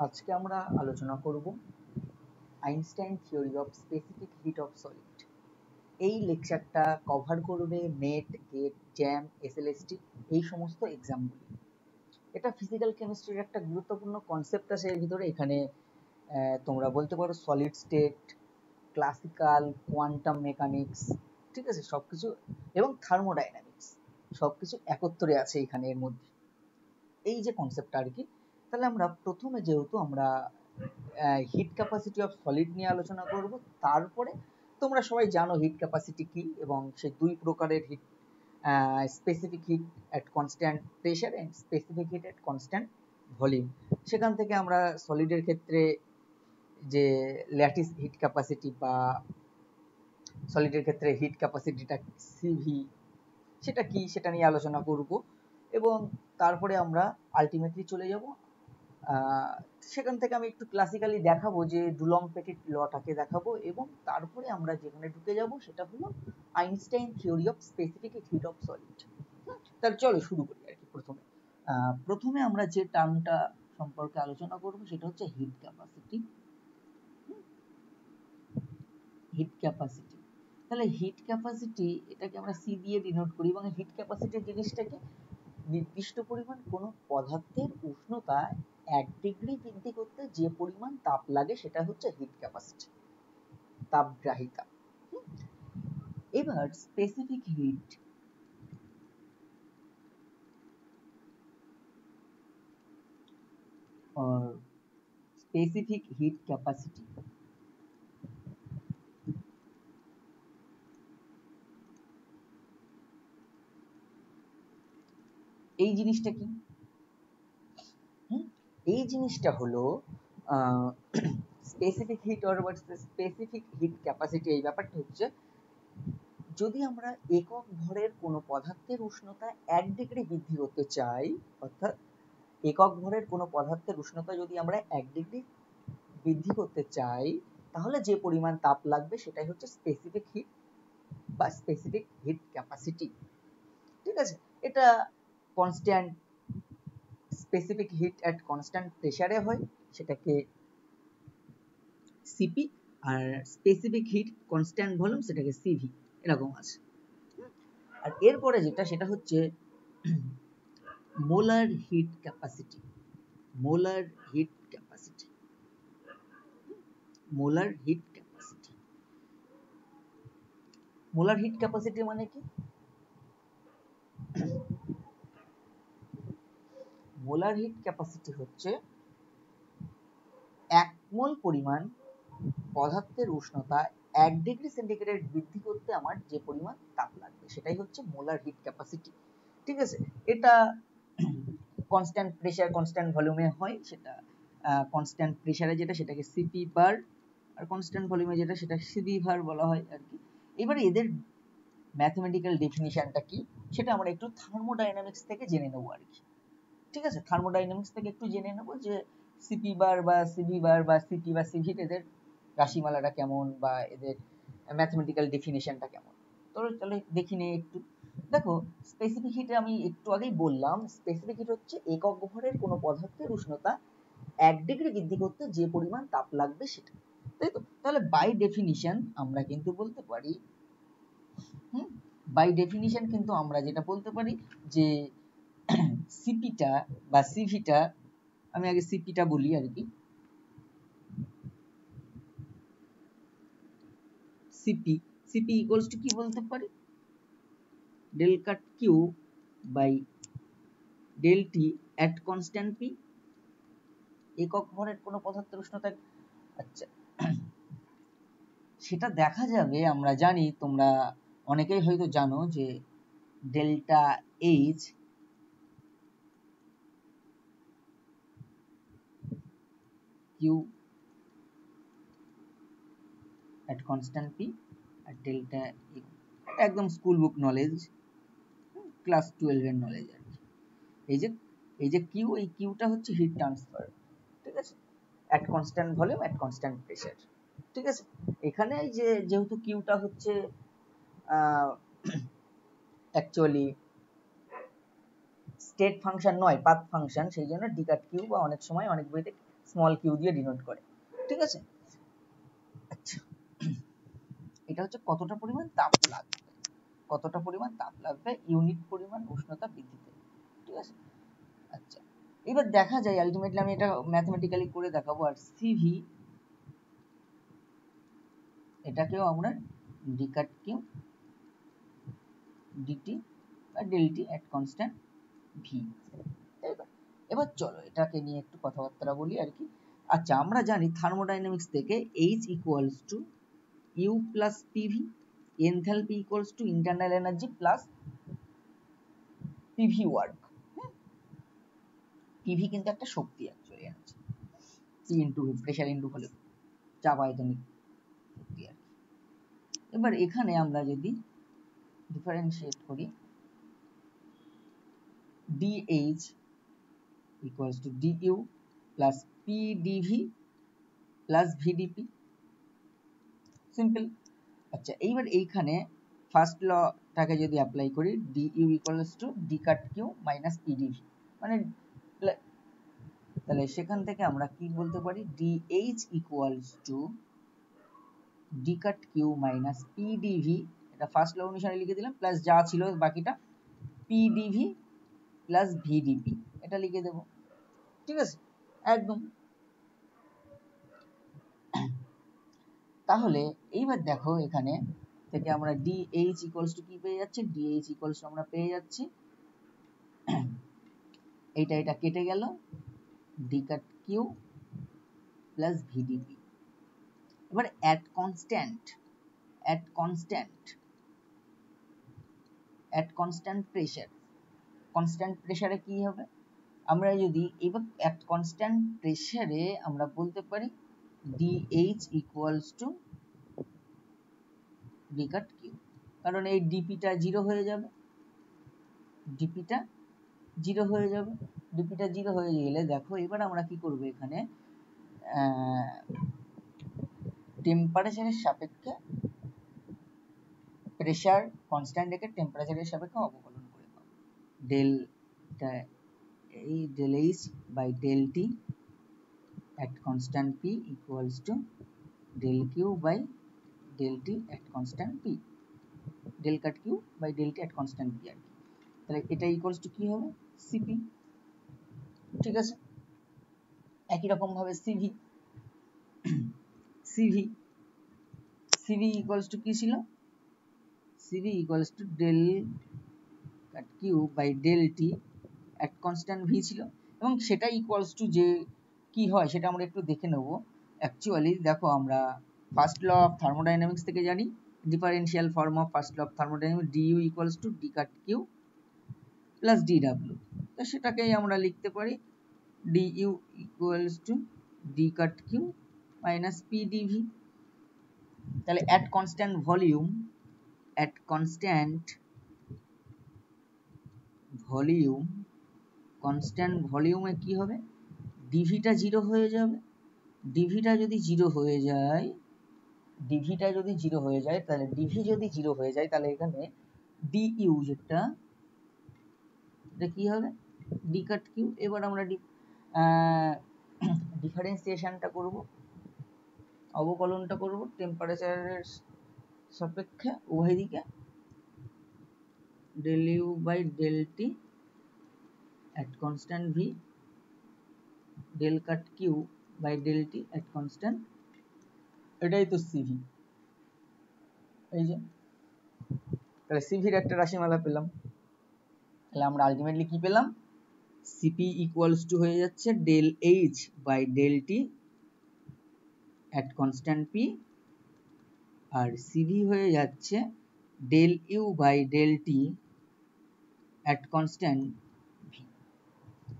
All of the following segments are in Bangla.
আজকে আমরা আলোচনা করব Einstein theory of specific heat of solid. এই লেকচারটা কভার করবে নেট, গেট, জ্যাম, এসএলএসটি এই সমস্ত এক্সামগুলি। এটা ফিজিক্যাল কেমিস্ট্রির একটা গুরুত্বপূর্ণ কনসেপ্ট আছে এর ভিতরে। এখানে তোমরা বলতে পারো solid state, classical, quantum mechanics, ঠিক আছে, সবকিছু, এবং থার্মোডাইনামিক্স সবকিছু একত্রে আছে এখানে এর মধ্যে, এই যে কনসেপ্টটা আর কি। তাহলে আমরা প্রথমে যেহেতু আমরা হিট ক্যাপাসিটি অফ সলিড নিয়ে আলোচনা করব, তারপরে তোমরা সবাই জানো হিট ক্যাপাসিটি কি এবং সেই দুই প্রকারের heat, specific heat at constant pressure and specific heat at constant volume. সেখান থেকে আমরা সলিডের ক্ষেত্রে যে ল্যাটিস হিট ক্যাপাসিটি বা সলিডের ক্ষেত্রে হিট ক্যাপাসিটিটা সিভি, সেটা কি সেটা নিয়ে আলোচনা করব, এবং তারপরে আমরা আলটিমেটলি চলে যাব সেখান থেকে আমি একটু ক্লাসিক্যালি দেখাবো যে ডুলং পেটিট লটাকে দেখাবো, এবং তারপরে আমরা যেখানে ঢুকে যাব সেটা হলো Einstein theory of specific heat of solid. তাহলে চলো শুরু করি আর কি। প্রথমে আমরা যে টার্মটা সম্পর্কে আলোচনা করব সেটা হচ্ছে হিট ক্যাপাসিটি। হিট ক্যাপাসিটি, তাহলে হিট ক্যাপাসিটি এটাকে আমরা সি দিয়ে ডিনোট করি, এবং হিট ক্যাপাসিটি জিনিসটাকে নির্দিষ্ট পরিমাণ কোনো পদার্থের উষ্ণতা 1 ডিগ্রি বৃদ্ধি করতে যে পরিমাণ তাপ লাগে সেটা হচ্ছে হিট ক্যাপাসিটি, তাপগ্রাহিতা। এবার specific heat or specific heat capacity এই জিনিসটা কি? এই জিনিসটা হলো specific hit or specific heat capacity. এই ব্যাপারটা হচ্ছে, যদি আমরা একক ভরের কোনো পদার্থের উষ্ণতা 1 ডিগ্রি বৃদ্ধি করতে চাই, অর্থাৎ একক ভরের কোনো পদার্থের উষ্ণতা যদি আমরা 1 ডিগ্রি বৃদ্ধি করতে চাই, তাহলে যে পরিমাণ তাপ লাগবে সেটাই হচ্ছে স্পেসিফিক হিট বা স্পেসিফিক হিট ক্যাপাসিটি। ঠিক আছে, এটা constant specific heat at constant প্রেসারে হয়, সেটাকে সিপি, আর স্পেসিফিক হিট কনস্ট্যান্ট ভলিউম সেটাকে সিভি, এরকম আছে। আর এরপরে যেটা সেটা হচ্ছে molar heat capacity. Molar heat capacity, molar heat capacity, molar heat capacity মানে কি? মোলার হিট ক্যাপাসিটি হচ্ছে 1 মোল পরিমাণ পদার্থের উষ্ণতা 1 ডিগ্রি সেন্টিগ্রেড বৃদ্ধি করতে আমার যে পরিমাণ তাপ লাগবে সেটাই হচ্ছে মোলার হিট ক্যাপাসিটি। ঠিক আছে, এটা কনস্ট্যান্ট প্রেসার কনস্ট্যান্ট ভলিউমে হয়, সেটা কনস্ট্যান্ট প্রেসারে যেটা সেটাকে সিপি বার, আর কনস্ট্যান্ট ভলিউমে যেটা সেটা সিভি বার বলা হয় আর কি। এবারে এদের ম্যাথমেটিক্যাল ডেফিনিশনটা কি সেটা আমরা একটু থার্মোডাইনামিক্স থেকে জেনে নেবো আর কি। ঠিক আছে, থার্মোডাইনামিক্স থেকে একটু জেনে নেবো যে সিপি বার বা সিভি বার বা সিপি বা সিভি এদের রাশিমালাটা কেমন বা এদের ম্যাথমেটিক্যাল ডেফিনিশনটা কেমন। তো চলো দেখি নিই একটু। দেখো, স্পেসিফিক হিটে আমি একটু আগেই বললাম, স্পেসিফিক হিট হচ্ছে একক ভরের কোনো পদার্থের উষ্ণতা 1 ডিগ্রি বৃদ্ধি করতে যে পরিমাণ তাপ লাগবে সেটা, তাই তো? তাহলে বাই ডেফিনিশন আমরা কিন্তু বলতে পারি, বাই ডেফিনিশন কিন্তু আমরা যেটা বলতে পারি যে সিপিটা বা সিভিটা, আমি আগে সিপিটা বলি আর কি। সিপি, সিপি ইকুয়ালস টু কি বলতে পারি? Del cut Q by del T at constant P, একক ভরের কোনো পদার্থের উষ্ণতা। আচ্ছা, সেটা দেখা যাবে, আমরা জানি, তোমরা অনেকেই হয়তো জানো যে delta H Q at constant P আর ডেল্টা ইউ, একদম স্কুল বুক নলেজ, ক্লাস 12 এর নলেজ আর কি। এই যে কিউ, এই কিউটা হচ্ছে হিট ট্রান্সফার, ঠিক আছে, at constant volume at constant pressure. ঠিক আছে, এখানে এই যে যেহেতু কিউটা হচ্ছে অ্যাকচুয়ালি স্টেট ফাংশন নয়, পাথ ফাংশন, সেই জন্য ডি কাট কিউ বা অনেক সময় অনেক বইতে স্মল কিউ দিয়ে ডিনোট করে, ঠিক আছে। আচ্ছা, এটা হচ্ছে কতটা পরিমাণ তাপ লাগবে, কতটা পরিমাণ তাপ লাগবে ইউনিট পরিমাণ উষ্ণতা বৃদ্ধিতে, ঠিক আছে। আচ্ছা, এবার দেখা যায় আলটিমেটলি আমি এটা ম্যাথমেটিক্যালি করে দেখাবো। আর সিভি এটাকেও আমরা ডি কাট কিউ ডিটি বা ডেলটি এট কনস্ট্যান্ট ভি। এবার চলো এটাকে নিয়ে একটু কথাবার্তা বলি আর কি। আচ্ছা, আমরা জানি থার্মোডাইনামিক্স থেকে H equals to U plus PV, enthalpy equals to internal energy plus PV work. PV কিন্তু একটা শক্তি, actually energy, C into pressure into volume, চাপ আয়তনিক শক্তি আর কি। এবার এখানে আমরা যদি ডিফারেন্সিয়েট করি, DH equals to du plus pdv plus vdp, simple. আচ্ছা, এইবার এইখানে ফার্স্ট লটাকে যদি অ্যাপ্লাই করি, du equals to d cut q minus pdv, মানে তাহলে সেখান থেকে আমরা কি বলতে পারি, dh equals to d cut q minus pdv, এটা ফার্স্ট ল অনুসারে লিখে দিলাম, প্লাস যা ছিল বাকিটা pdv প্লাস vdp, এটা লিখে দেব, ঠিক আছে একদম। তাহলে এইবার দেখো এখানে থেকে আমরা DH ইকুয়ালস টু কি পেয়ে যাচ্ছি, DH ইকুয়ালস টু আমরা পেয়ে যাচ্ছি, এটা কেটে গেল, d cut Q plus VDP. এবার অ্যাট কনস্ট্যান্ট প্রেসার, কনস্ট্যান্ট প্রেসারে কি হবে, আমরা যদি এবার অ্যাট কনস্ট্যান্ট প্রেসারে আমরা বলতে পারি DH equals to d cut Q, কারণ এই ডিপিটা জিরো হয়ে যাবে, ডিপিটা জিরো হয়ে গেলে দেখো এবার আমরা কি করব, এখানে টেম্পারেচারের সাপেক্ষে প্রেসার কনস্ট্যান্ট রেখে টেম্পারেচারের সাপেক্ষে অবকলন করে পাবো, ডেলটা এই del H by del T at constant p equals to del q by del t at constant p, del cut q by del t at constant p আর কি। তাহলে এটা ইকুয়ালস টু কি হবে, সিপি, ঠিক আছে। একই রকম ভাবে সিভি ইকুয়ালস টু কি ছিল, CV equals to del cut Q by del T at constant V ছিল, এবং সেটা ইকুয়ালস টু যে কি হয় সেটা আমরা একটু দেখে নেব। অ্যাকচুয়ালি দেখো আমরা ফার্স্ট ল অফ থার্মোডাইনামিক্স থেকে জানি, differential form of first law of thermodynamics, dU equals to d cut Q plus ডিডব্লিউ, তো সেটাকেই আমরা লিখতে পারি dU equals to d cut Q minus PdV. তাহলে অ্যাট কনস্ট্যান্ট ভলিউম, কনস্ট্যান্ট ভলিউমে কি হবে, ডিভিটা জিরো হয়ে যাবে, ডিভিটা যদি জিরো হয়ে যায় তাহলে ডিভি যদি জিরো হয়ে যায় তাহলে এখানে ডিইউ যেটা কি হবে, ডি কাট কিউ। এবার আমরা ডিফারেন্সিয়েশনটা করব, অবকলনটা করব টেম্পারেচারের সাপেক্ষে উভয় দিকে, del u by del t at constant v, del cut q by del t at constant, এটাই তো সিভি। এই যে তাহলে সিভির একটা রাশিমালা পেলাম, তাহলে আমরা আলটিমেটলি কি পেলাম, সিপি ইকুয়ালস টু হয়ে যাচ্ছে del H by del T at constant P, আর সিভি হয়ে যাচ্ছে del U by del T at constant V.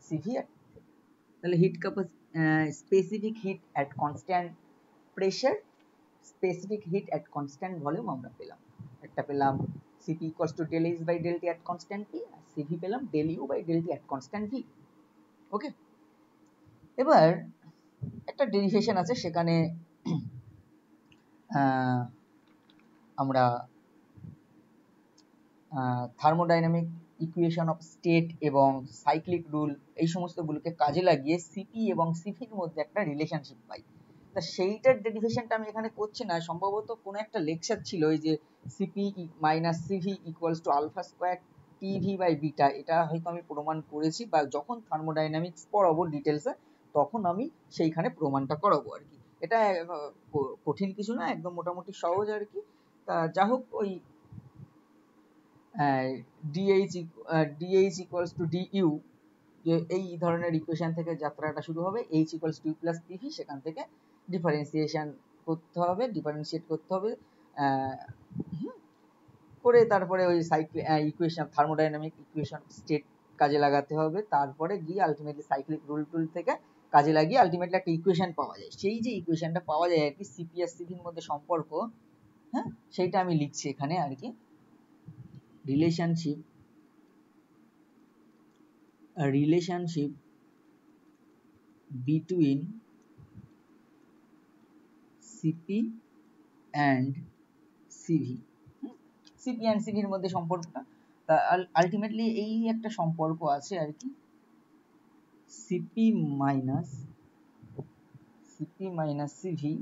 CV তাহলে heat specific heat at constant pressure, specific heat at constant volume আমরা পেলাম, একটা পেলাম CP equals to del H by del T at constant P, আর সিভি পেলাম del U by del T at constant V. Okay, এবার একটা ডেরিভেশন আছে, সেখানে আমরা থার্মোডাইনামিক ইকুয়েশন অফ স্টেট এবং সাইক্লিক রুল এই সমস্তগুলোকে কাজে লাগিয়ে সিপি এবং সিভির মধ্যে একটা রিলেশনশিপ পাই। তা সেইটার ডেরিভেশনটা আমি এখানে করছি না, সম্ভবত কোনো একটা লেকচার ছিল ওই যে CP minus CV equals to alpha square TV by beta, এটা হয়তো আমি প্রমাণ করেছি, বা যখন থার্মোডাইনামিক্স পড়াবো ডিটেলসে তখন আমি সেইখানে প্রমাণটা করাবো আর কি। এটা কঠিন কিছু না, একদম মোটামুটি সহজ আর কি। তা যা হোক, ওই dh ইকুয়ালস টু du, যে এই ধরনের ইকুয়েশন থেকে যাত্রাটা শুরু হবে, h equals two plus pv, সেখান থেকে ডিফারেন্সিয়েট করতে হবে করে তারপরে ওই ইকুয়েশন থার্মোডাইনামিক ইকুয়েশন স্টেট কাজে লাগাতে হবে, তারপরে গিয়ে আলটিমেটলি সাইক্লিক রুল টুল থেকে কাজে লাগিয়ে আলটিমেটলি একটা ইকুয়েশন পাওয়া যায়। সেই যে ইকুয়েশনটা পাওয়া যায় আর কি, সিপি আর সিভির মধ্যে সম্পর্ক, হ্যাঁ, সেইটা আমি লিখছি এখানে আর কি। relationship between CP and CV, CP and সিভির মধ্যে সম্পর্কটা, তা আলটিমেটলি এই একটা সম্পর্ক আছে আর কি, CP minus CV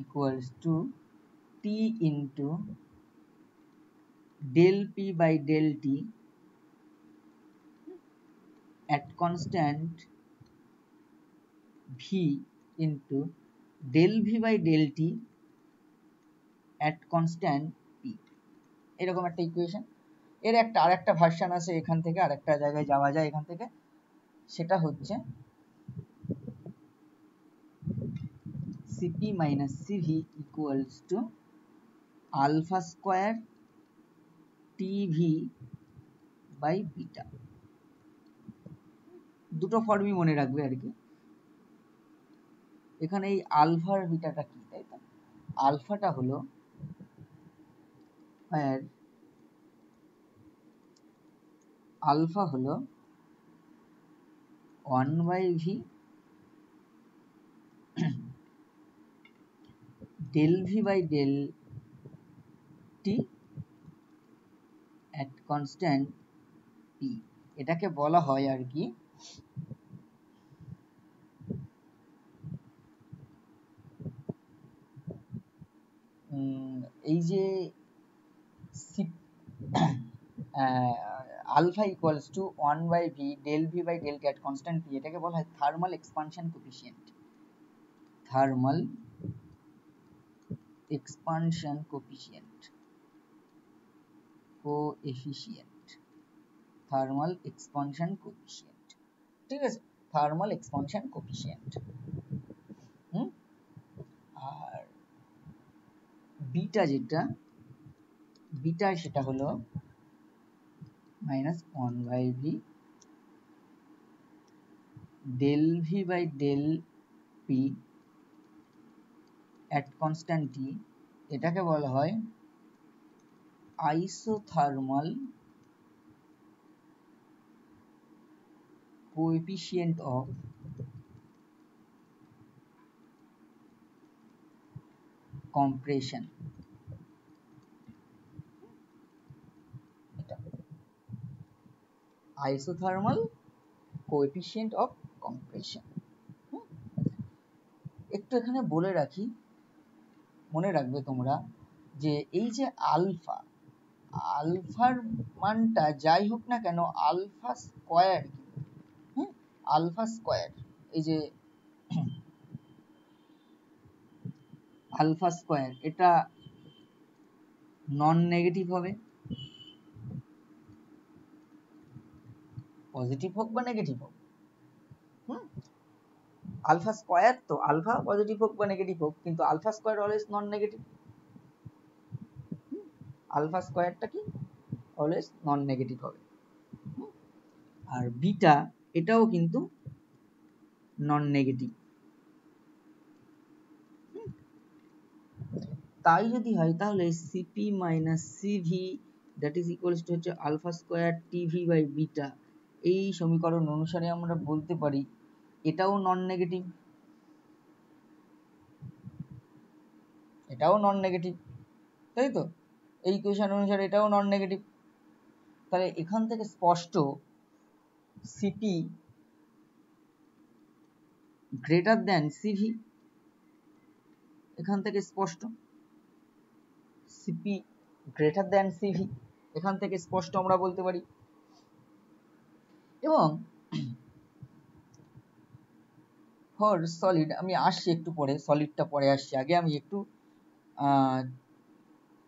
equals to T into del P by del T at constant V into del V by del T at constant P, এরকম একটা ইকুয়েশন। এর একটা আরেকটা ভার্সন আছে, এখান থেকে আরেকটা জায়গায় যাওয়া যায় এখান থেকে, সেটা হচ্ছে CP minus CV equals to alpha square TV by beta. দুটো ফর্মই মনে রাখবে আর কি। এখানে এই আলফার বিটাটা কি, তাই তো? আলফাটা হলো আলফা হলো 1/v del v by del t at constant p, এটাকে বলা হয় আর কি এই যে alpha equals to 1/v del v by del t at constant p, এটাকে বলা হয় thermal expansion coefficient. Thermal expansion coefficient, thermal expansion coefficient, ঠিক আছে, থার্মাল এক্সপানশন কোফিশিয়েন্ট। আর বিটা যেটা, বিটা সেটা হলো minus 1/v del v by del p at constant t, এটাকে বলা হয় isothermal coefficient of compression. Isothermal coefficient of compression. একটু এখানে বলে রাখি, মনে রাখবে তোমরা, যে এই যে আলফা, আলফার মানটা যাই হোক না কেন আলফা স্কোয়ার, আলফা স্কোয়ার, এই যে আলফা স্কোয়ার, এটা নন নেগেটিভ হবে, পজিটিভ হোক বা নেগেটিভ হোক। আলফা স্কোয়ার, তো আলফা পজিটিভ হোক বা নেগেটিভ হোক, কিন্তু alpha square always non negative. Alpha স্কোয়ারটা কি, অলওয়েজ নন নেগেটিভ হবে। আর বিটা, এটাও কিন্তু নন নেগেটিভ। তাই যদি হয় তাহলে CP minus CV that is equals to হচ্ছে alpha square TV by beta, এই সমীকরণ অনুসারে আমরা বলতে পারি এটাও নন নেগেটিভ, এটাও নন নেগেটিভ, তাই তো? এই ইকুয়েশন অনুসারে এটাও নন নেগেটিভ। তাহলে এখান থেকে স্পষ্ট সিপি গ্রেটার দেন সিভি, এখান থেকে স্পষ্ট সিপি গ্রেটার দেন সিভি, এখান থেকে স্পষ্ট আমরা বলতে পারি। এবং ফর সলিড আমি আসছি একটু পরে, সলিডটা পরে আসছি, আগে আমি একটু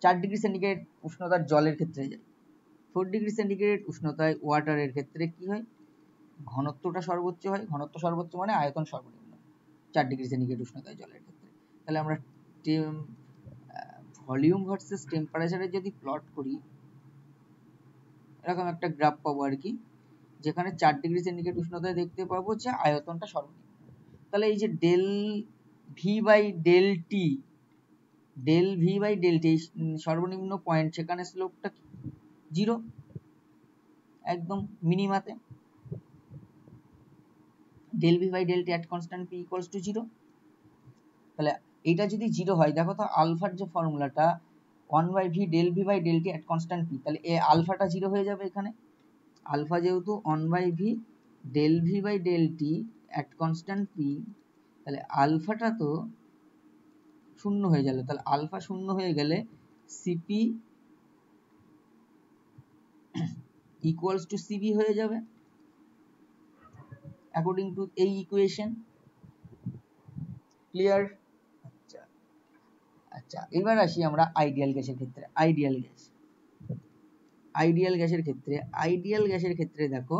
4 ডিগ্রি সেন্টিগ্রেড উষ্ণতার জলের ক্ষেত্রে যাই। 4 ডিগ্রি সেন্টিগ্রেড উষ্ণতায় ওয়াটারের ক্ষেত্রে কি হয়, ঘনত্বটা সর্বোচ্চ হয়। ঘনত্ব সর্বোচ্চ মানে আয়তন সর্বনিম্ন 4 ডিগ্রি সেন্টিগ্রেড উষ্ণতায় জলের ক্ষেত্রে। তাহলে আমরা ভলিউম ভার্সেস টেম্পারেচারে যদি প্লট করি, এরকম একটা গ্রাফ পাবো আর কি, যেখানে 4 ডিগ্রি সেন্টিগ্রেড উষ্ণতায় দেখতে পাবো যে আয়তনটা সর্বনিম্ন। তাহলে এই যে del V by del T, del V by del T সর্বনিম্ন পয়েন্ট, সেখানে স্লোপটা কি 0, একদম মিনিমাতে। Del V by del T at constant P equals to 0। তাহলে এইটা যদি 0 হয়, দেখো তো আলফার যে ফর্মুলাটা 1 by V del V by del T at constant P, তাহলে এই আলফাটা 0 হয়ে যাবে এখানে। আলফা যেহেতু 1 by V del V by del T at constant P, তাহলে আলফাটা তো 0 হয়ে গেল। তাহলে আলফা 0 হয়ে গেলে সিপি ইকুয়ালস টু সিবি হয়ে যাবে অ্যাকর্ডিং টু এই ইকুয়েশন। ক্লিয়ার? আচ্ছা আচ্ছা, এবার আসি আমরা আইডিয়াল গ্যাসের ক্ষেত্রে। আইডিয়াল গ্যাস, আইডিয়াল গ্যাসের ক্ষেত্রে, আইডিয়াল গ্যাসের ক্ষেত্রে দেখো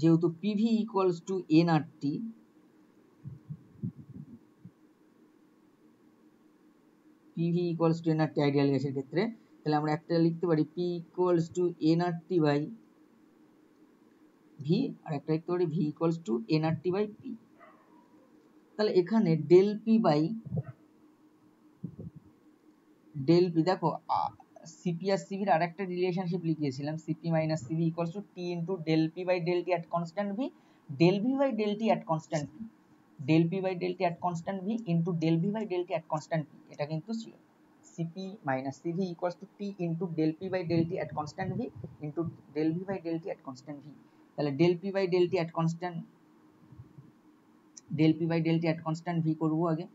যেহেতু PV equals to nRT, PV equals to nRT ideal গ্যাসের ক্ষেত্রে, তাহলে আমরা একটা লিখতে পারি P equals to nRT by V, আর একটা লিখতে পারি V equals to nRT by P. তাহলে এখানে del P by del P, দেখো সিপি আর সিভির আর একটা রিলেশনশিপ লিখিয়েছিলাম, CP minus CV equals to T into del P by del T at constant V, del V by del T at constant V, del P by del T at constant V into del V by del T at constant V. এটা কিন্তু ছিল CP minus CV equals to T into del P by del T at constant V into del V by del T at constant V. তাহলে del P by del T at constant, del P by del T at constant V করবো আগে।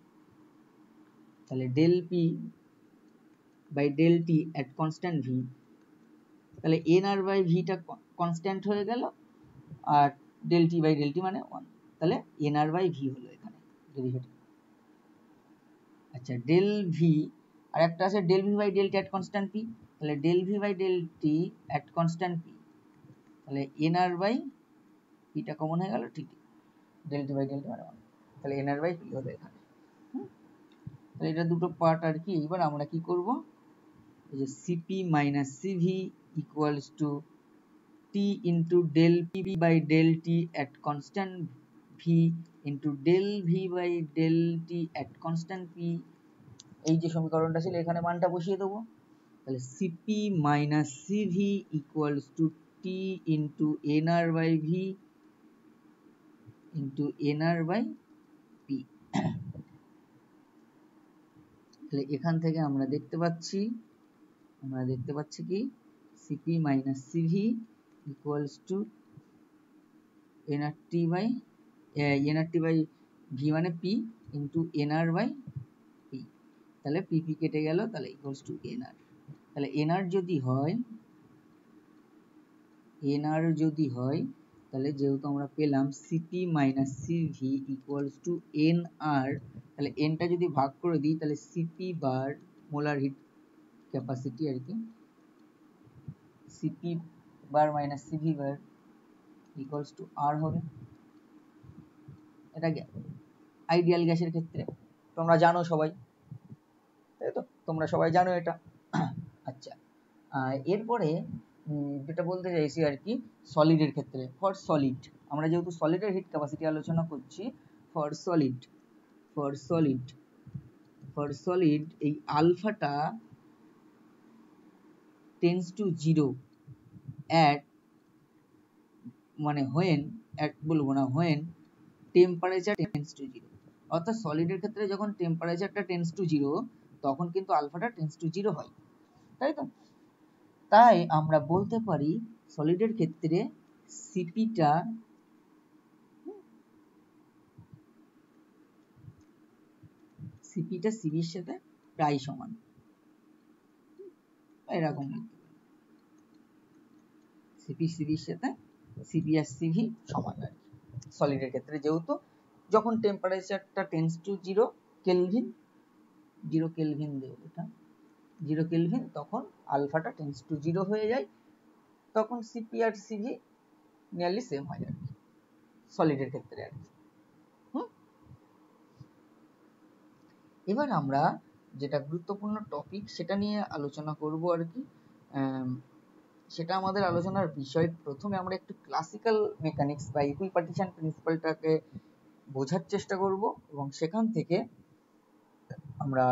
তাহলে del P by del T at constant V, তাহলে এন আর বাই ভিটা কনস্ট্যান্ট হয়ে গেল, আর del T by del T মানে 1, তাহলে এন আর বাই ভি হলো এখানে ডেরিভেটিভ। আচ্ছা, ডেল ভি আর একটা আছে del V by del T at constant P, তাহলে del V by del T at constant P, তাহলে এন আর বাই পিটা কমন হয়ে গেল, ঠিক del T by del T মানে 1, তাহলে এন আর বাই পি হলো এখানে। তাহলে এটা দুটো পার্ট আর কি। এবার আমরা কি করব, এই যে CP minus CV equals to T into del P by del T at constant V into del V by del T at constant P, এই যে সমীকরণটা ছিল এখানে মানটা বসিয়ে দেবো। তাহলে CP minus CV equals to T into N R by V into N R by P. তাহলে এখান থেকে আমরা দেখতে পাচ্ছি কি CP minus CV equals to nRT by V মানে P into nR by P. তাহলে পিপি কেটে গেল, তাহলে ইকুয়ালস টু এনআর। তাহলে এনআর যদি হয় তাহলে যেহেতু আমরা পেলাম CP minus CV equals to n R, তাহলে এনটা যদি ভাগ করে দিই তাহলে CP bar molar heat capacity আর কি, CP bar minus CV bar equals to R হবে। এটা আইডিয়াল গ্যাসের ক্ষেত্রে তোমরা জানো সবাই, তাই তো তোমরা সবাই জানো এটা। আচ্ছা, এরপরে যেটা বলতে চাইছি আর কি সলিডের ক্ষেত্রে, ফর সলিড আমরা যেহেতু সলিডের হিট ক্যাপাসিটি আলোচনা করছি, ফর সলিড এই আলফাটা টেন্ডস টু 0 অ্যাট, মানে হোয়েন, অ্যাট বলবো না, হোয়েন টেম্পারেচার টেন্ডস টু 0, অর্থাৎ সলিডের ক্ষেত্রে যখন টেম্পারেচারটা টেন্ডস টু 0 তখন কিন্তু আলফাটা টেন্ডস টু 0 হয়, তাই তো? তাই আমরা বলতে পারি সলিডের ক্ষেত্রে সিপিটা সিভির সাথে প্রায় সমান, এরকম সিপি সিভির সাথে সিপি আর সিভি সমান আর সলিডের ক্ষেত্রে, যেহেতু যখন টেম্পারেচারটা টেন্ডস টু 0 কেলভিন 0 কেলভিন দেব, এটা 0 কেলভিন, তখন আলফাটা টেন্ডস টু 0 হয়ে যায়, তখন সিপি আর সিভি নিয়ারলি সেম হয় আর কি সলিডের ক্ষেত্রে আর কি। এবার আমরা যেটা গুরুত্বপূর্ণ টপিক সেটা নিয়ে আলোচনা করব আর কি, সেটা আমাদের আলোচনার বিষয়। প্রথমে আমরা একটু ক্লাসিক্যাল মেকানিক্স বা ইকুইপার্টিশন প্রিন্সিপালটাকে বোঝার চেষ্টা করব এবং সেখান থেকে আমরা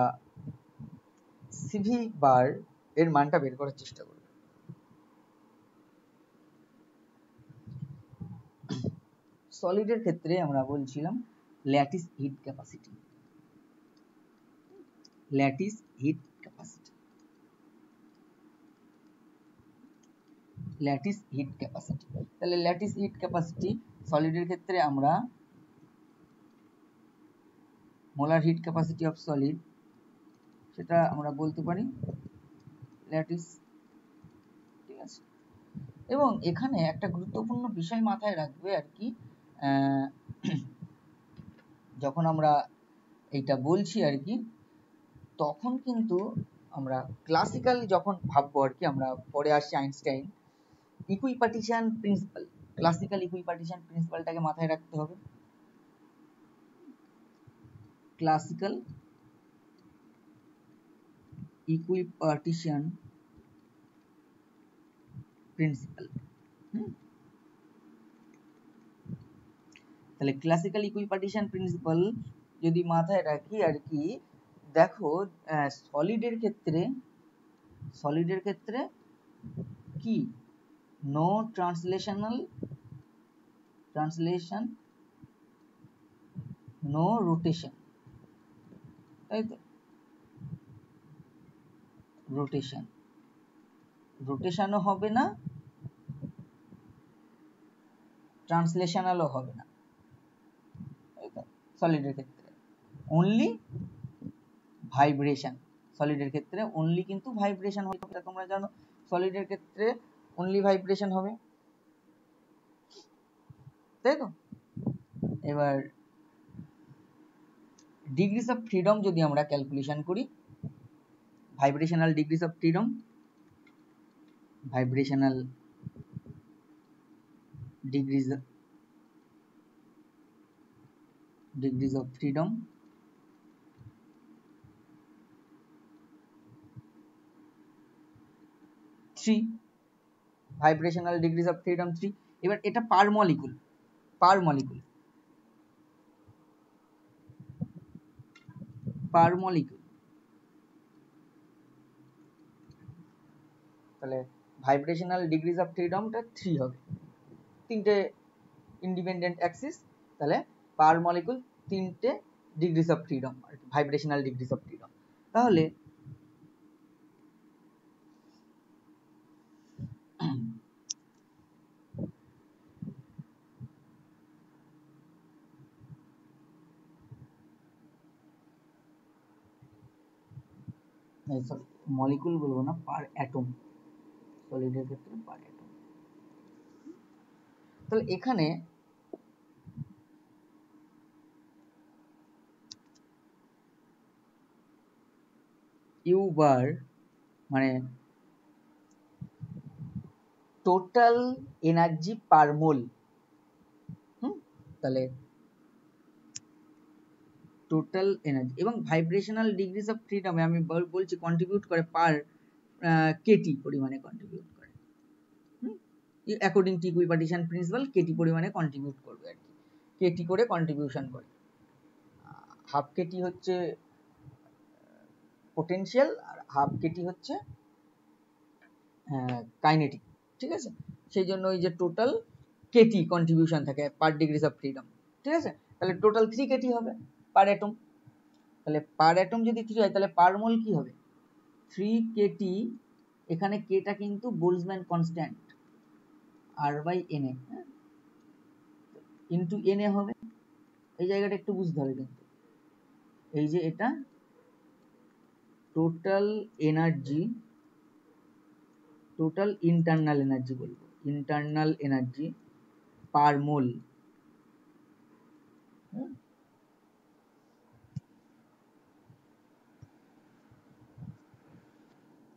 সিভি বার এর মানটা বের করার চেষ্টা করব। সলিডের ক্ষেত্রে আমরা বলছিলাম lattice hit capacity, lattice hit capacity, lattice hit capacity. তাহলে ল্যাটিস হিট ক্যাপাসিটি সলিডের ক্ষেত্রে আমরা molar heat capacity of solid, সেটা আমরা বলতে পারি ল্যাটিস, ঠিক আছে? এবং এখানে একটা গুরুত্বপূর্ণ বিষয় মাথায় রাখবে আর কি, যখন আমরা এইটা বলছি আর কি, তখন কিন্তু আমরা ক্লাসিক্যাল যখন ভাববো আর কি, আমরা পরে আসছি আইনস্টাইন, ইকুইপার্টিশন প্রিন্সিপাল, ক্লাসিক্যাল ইকুইপার্টিশন প্রিন্সিপালটাকে মাথায় রাখতে হবে। ক্লাসিক্যাল ইকুইপার্টিশন প্রিন্সিপাল, তাহলে ক্লাসিক্যাল ইকুইপার্টিশন প্রিন্সিপাল যদি মাথায় রাখি আর কি, দেখো সলিডের ক্ষেত্রে কি নো ট্রান্সলেশন, নো রোটেশন, তাই তো? রোটেশনও হবে না, ট্রান্সলেশনালও হবে না, তাই তো? সলিডের ক্ষেত্রে অনলি ভাইব্রেশন, সলিডের ক্ষেত্রে অনলি কিন্তু ভাইব্রেশন হবে, এটা তোমরা জানো, সলিডের ক্ষেত্রে অনলি ভাইব্রেশন হবে, তাই তো? এবার ডিগ্রিজ অফ ফ্রিডম যদি আমরা ক্যালকুলেশন করি, vibrational degrees of freedom, vibrational degrees of freedom, vibrational degrees of freedom 3। এবার এটা পার মলিকুল, তাহলে ভাইব্রেশনাল ডিগ্রিজ অফ ফ্রিডমটা 3 হবে, তিনটে ইন্ডিপেন্ডেন্ট অ্যাক্সিস, তাহলে পার মলিকুল তিনটে ডিগ্রিজ অফ ফ্রিডম আর কি, ভাইব্রেশনাল ডিগ্রিজ অফ ফ্রিডম। তাহলে মলিকুল বলবো না, পার অ্যাটম, সলিডের ক্ষেত্রে পার অ্যাটম। তাহলে এখানে ইউ বার মানে টোটাল এনার্জি পার মোল, তাহলে টোটাল এনার্জি, এবং ভাইব্রেশনাল ডিগ্রিজ অফ ফ্রিডমে আমি বলছি কন্ট্রিবিউট করে পার কেটি পরিমাণে কন্ট্রিবিউট করে, অ্যাকর্ডিং টু ইকুইপার্টিশন প্রিন্সিপাল কেটি পরিমাণে কন্ট্রিবিউট করবে আর কি, কেটি করে কন্ট্রিবিউশন করে। হাফ কেটি হচ্ছে পোটেনশিয়াল আর হাফ কেটি হচ্ছে কাইনেটিক, ঠিক আছে? সেই জন্য ওই যে টোটাল কেটি কন্ট্রিবিউশন থাকে পার ডিগ্রিজ অফ ফ্রিডম, ঠিক আছে? তাহলে টোটাল 3 কেটি হবে, পার অ্যাটম। তাহলে পার অ্যাটম যদি 3 হয় তাহলে পার মোল কি হবে 3 kT। এখানে কেটা কিন্তু Boltzmann constant R/Na into Na হবে। এই জায়গাটা একটু বুঝতে হবে কিন্তু, এই যে এটা total energy, total internal energy বলবো, internal energy per mole.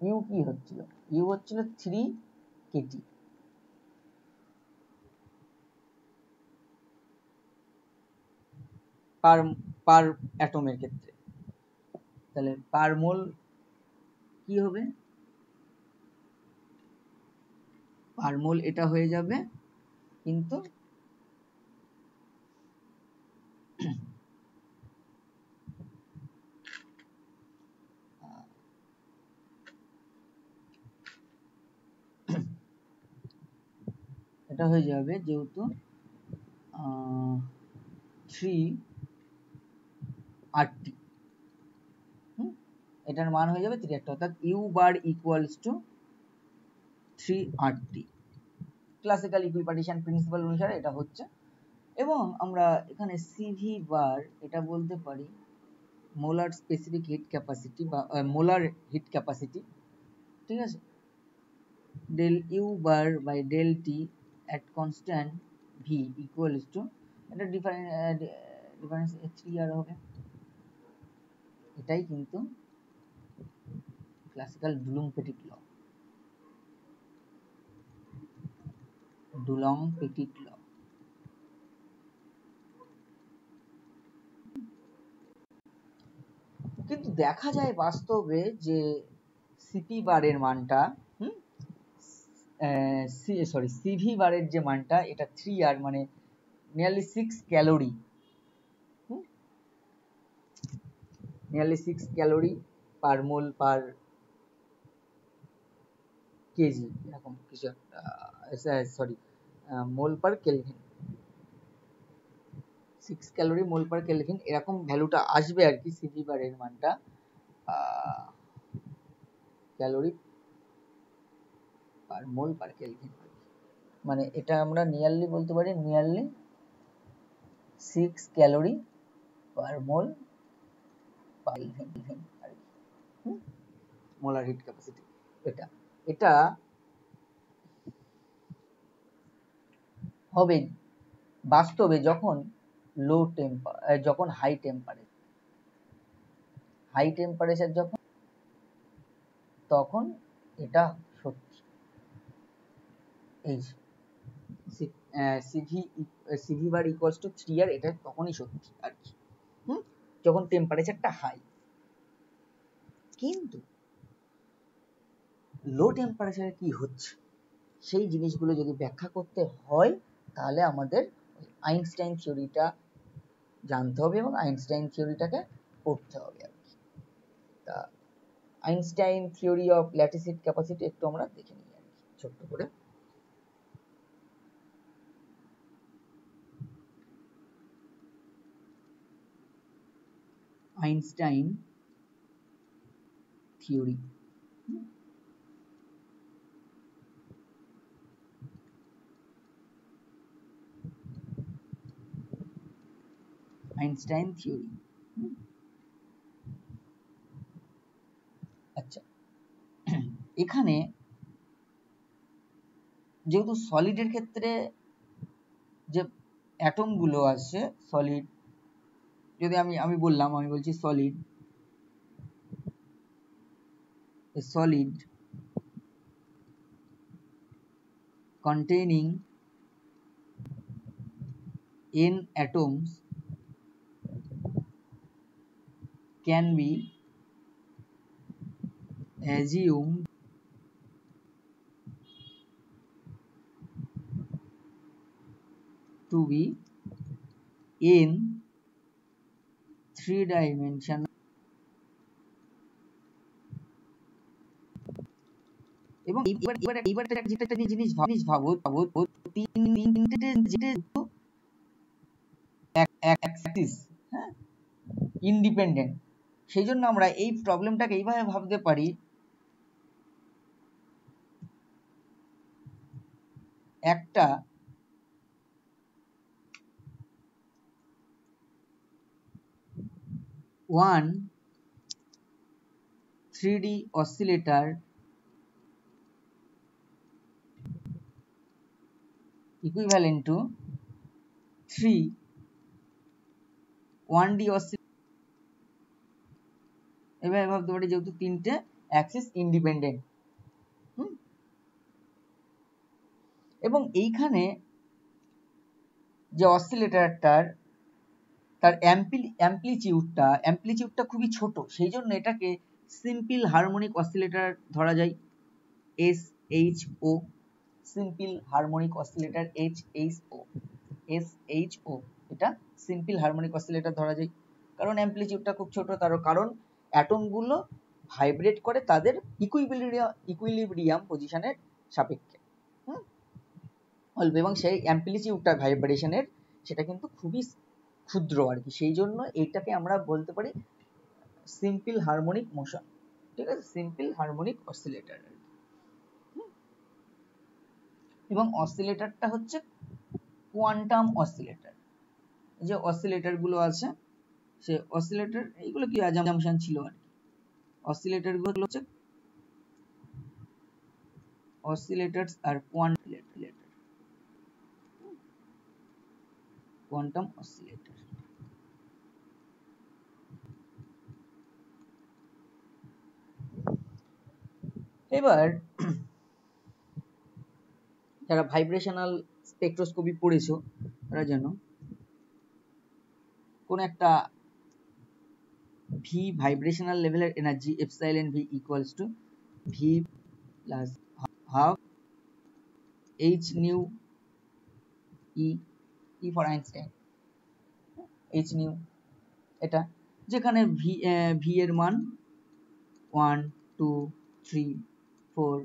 U কি হচ্ছিল, ইউ হচ্ছিল 3 kT পার পার অ্যাটমের ক্ষেত্রে। তাহলে পার মোল কি হবে, পার মোল এটা হয়ে যাবে কিন্তু এটা হয়ে যাবে যেহেতু 3RT, এটার মান হয়ে যাবে 3RT, অর্থাৎ U bar equals to 3RT। Classical equipartition principle অনুসারে এটা হচ্ছে। এবং আমরা এখানে সিভি বার এটা বলতে পারি মোলার স্পেসিফিক হিট ক্যাপাসিটি বা মোলার হিট ক্যাপাসিটি, ঠিক আছে। Del U bar by del T at constant v equals to, এটা ডিফারেন্স 3R হবে। এটাই কিন্তু ক্লাসিক্যাল ডুলং-পেটিট ল, ডুলং-পেটিট ল। কিন্তু দেখা যায় বাস্তবে যে সিপি বারের মানটা সিভি বারের যে মানটা এটা 3R মানে nearly 6 calorie, nearly 6 calorie per mole per KG, এরকম কিছু একটা, sorry mole per kelvin, 6 calorie mole per kelvin এরকম ভ্যালুটা আসবে আর কি সিভি বারের মানটা, calorie per mole per kelvin. মানে এটা আমরা নিয়ারলি বলতে পারি nearly 6 calorie per mole per kelvin আর কি, মোলার হিট ক্যাপাসিটি। এটা এটা হবে বাস্তবে যখন লো যখন হাই টেম্পারেচার যখন, তখন এটা সত্যি। এই CV bar equals two 3R, এটা তখনই সত্যি আর কি, যখন টেম্পারেচারটা হাই। কিন্তু লো টেম্পারেচারে কি হচ্ছে সেই জিনিসগুলো যদি ব্যাখ্যা করতে হয় তাহলে আমাদের আইনস্টাইন থিওরিটা জানতে হবে এবং আইনস্টাইন থিওরিটাকে পড়তে হবে আর কি। তা Einstein theory of lattice hit capacity একটু আমরা দেখে নিই আর কি ছোট্ট করে। Einstein theory, Einstein theory. আচ্ছা, এখানে যেহেতু সলিডের ক্ষেত্রে যে অ্যাটম গুলো আছে, সলিড যদি আমি বললাম, আমি বলছি solid, solid containing n atoms can be assumed to be in three-dimensional এবং এইবার যেটা জিনিস ভাবো তিনটে যেটা অ্যাক্সিস, হ্যাঁ, ইন্ডিপেন্ডেন্ট। সেই জন্য আমরা এই প্রবলেমটাকে এইভাবে ভাবতে পারি, একটা one 3D oscillator equivalent to 3 1D oscillator। এভাবে ভাবতে পারি যেহেতু তিনটে অ্যাক্সিস ইন্ডিপেন্ডেন্ট। এবং এইখানে যে অসিলেটরটার তার অ্যাম্পলিটিউডটা খুবই ছোট, সেই জন্য এটাকে সিম্পল হারমোনিক অসিলেটর ধরা যায়, SHO, simple harmonic oscillator SHO, এটা সিম্পল হারমোনিক অসিলেটর ধরা যায়। কারণ অ্যাম্পলিটিউডটা খুব ছোট, তার কারণ অ্যাটমগুলো ভাইব্রেট করে তাদের ইকুইলিব্রিয়াম পজিশনের সাপেক্ষে এবং সেই অ্যাম্পলিটিউডটা ভাইব্রেশনের সেটা কিন্তু খুবই ক্ষুদ্র আর কি, সেই জন্য এইটাকে আমরা বলতে পারি সিম্পল হারমোনিক মোশন। ঠিক আছে, সিম্পল হারমোনিক অসিলেটর। এবং অসিলেটরটা হচ্ছে কোয়ান্টাম অসিলেটর। যে অসিলেটর গুলো আছে সে অসিলেটর, এইগুলো কি অ্যাজাম্পশন ছিল আর কি। অসিলেটর গুলো হচ্ছে অসিলেটরস আর কোয়ান্টাম অসিলেটর। এবার যারা ভাইব্রেশনাল স্পেকট্রোস্কোপি পড়েছো তারা জানো কোন একটা ভি ভাইব্রেশনাল লেভেলের energy epsilon v equals two V plus half h nu E for Einstein, H new, এটা যেখানে ভি এর মান 1 2 3 4,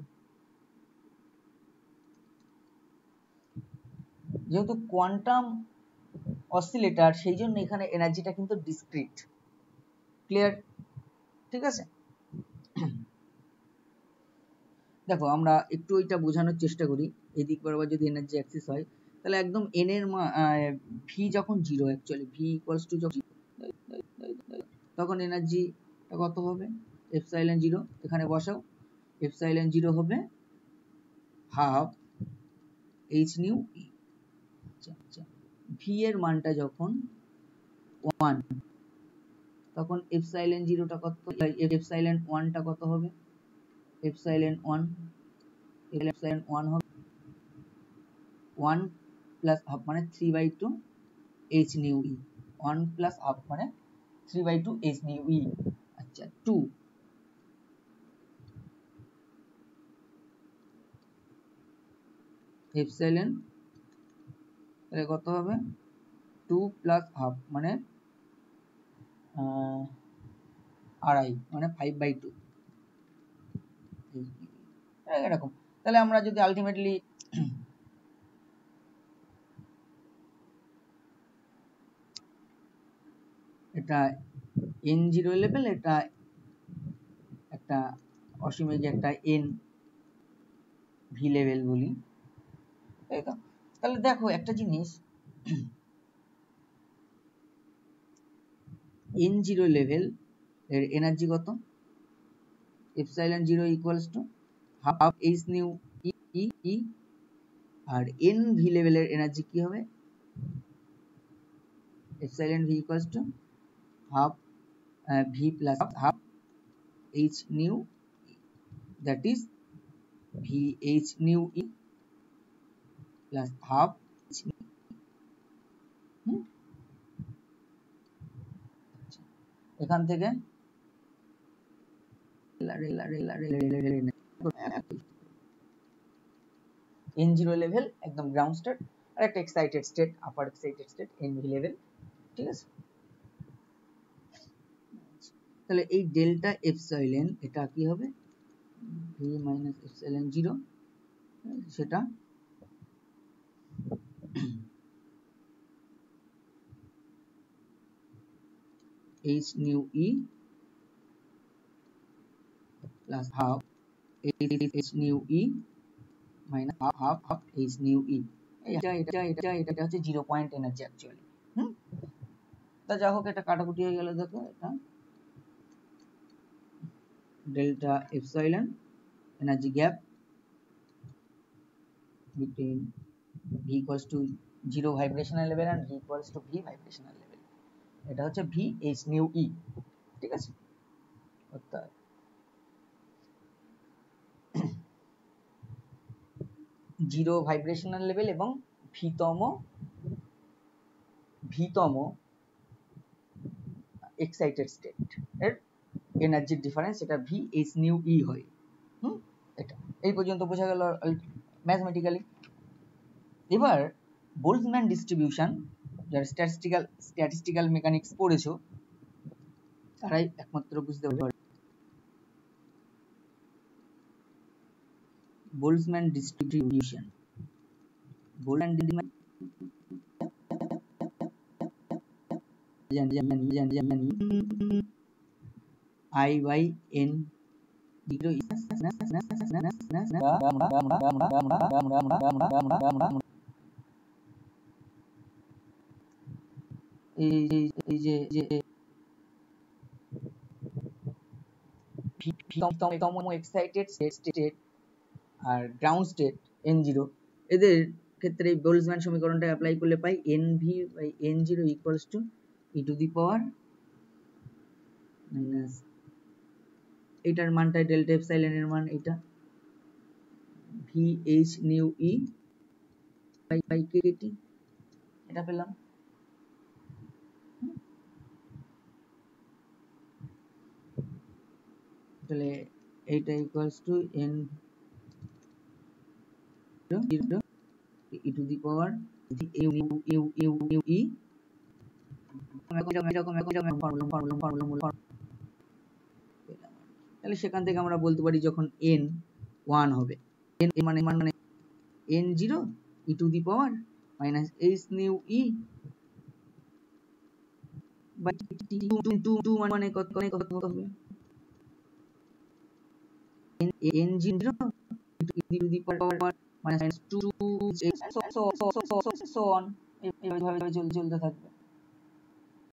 যেহেতু কোয়ান্টাম অসিলেটর সেই জন্য এখানে এনার্জিটা কিন্তু ডিসক্রিট। ক্লিয়ার? ঠিক আছে, দেখো আমরা একটু ওইটা বোঝানোর চেষ্টা করি। এদিক বরাবর যদি এনার্জি অ্যাক্সিস হয় তাহলে একদম এন এর ভি যখন zero, actually V equals two তখন এনার্জিটা কত হবে? এপসাইলন জিরো, এখানে বসাও, এপসাইলন জিরো হবে হাফ এইচ নিউ ই। ভি এর মানটা যখন 1 তখন এপসাইলন জিরোটা কত, এপসাইলন 1টা কত হবে? এপসাইলন 1 হবে 1 প্লাস হাফ মানে 3/2 এইচ নিউ ই, 1 প্লাস হাফ মানে 3/2 এইচ নিউ ই। আচ্ছা 2 এপসাইলন তাহলে কত হবে? 2 প্লাস হাফ মানে আড়াই মানে 5/2 এরকম। তাহলে আমরা যদি আলটিমেটলি এটা n0 লেভেল, এটা একটা অসীমে যে একটা n ভি লেভেল বলি, তাই তো? তাহলে দেখো একটা জিনিস, n0 লেভেল এর এনার্জি কত? Epsilon 0 equals to half h nu E E, আর n ভি লেভেলের এনার্জি কি হবে? Epsilon v equals to half v plus half h nu, that is v h nu E plus half h nu. এখান থেকে n0 লেভেল একদম গ্রাউন্ড স্টেট, আর একটা excited state, upper excited state nv level. ঠিক আছে, তাহলে এই ডেল্টা এপসাইলন এটা কি হবে? v মাইনাস এপসাইলন 0, সেটা h nu e plus half h nu e minus half h nu e। এটা হচ্ছে 0 পয়েন্ট এনার্জি অ্যাকচুয়ালি। তা যা হোক, এটা কাটাকুটি হয়ে গেল। দেখো এটা delta epsilon energy gap between v equals to 0 vibrational level and v equals to v vibrational level, এটা হচ্ছে v h nu e। ঠিক আছে, অর্থাৎ জিরো ভাইব্রেশনাল লেভেল এবং ভিতম এক্সাইটেড স্টেট এর এনার্জির ডিফারেন্স, এটা ভি এইচ নিউ ই হয়। এটা এই পর্যন্ত বোঝা গেল ম্যাথমেটিক্যালি। এবার বোলজম্যান ডিস্ট্রিবিউশন, যারা স্ট্যাটিস্টিক্যাল মেকানিক্স পড়েছো তারাই একমাত্র বুঝতে পারবে। Boltzmann distribution, I by n zero এই যে এক্সাইটেড স্টেট আর গ্রাউন্ড স্টেট n0, এদের ক্ষেত্রে বোলজম্যান সমীকরণটা অ্যাপ্লাই করলে পাই nv by n0 equals to e to the power minus এটার মানটা ডেল্টা এপসাইলন এর মান এটা vh nu e by kt, এটা পেলাম। তাহলে এটা equals to n e to the power e তাহলে সেখান থেকে আমরা বলতে পারি যখন n 1 হবে, n মানে n0 e to the power minus h nu e by 2 মানে কত হবে n0 e to the power minus 2 so on, এইভাবে চলতে থাকবে।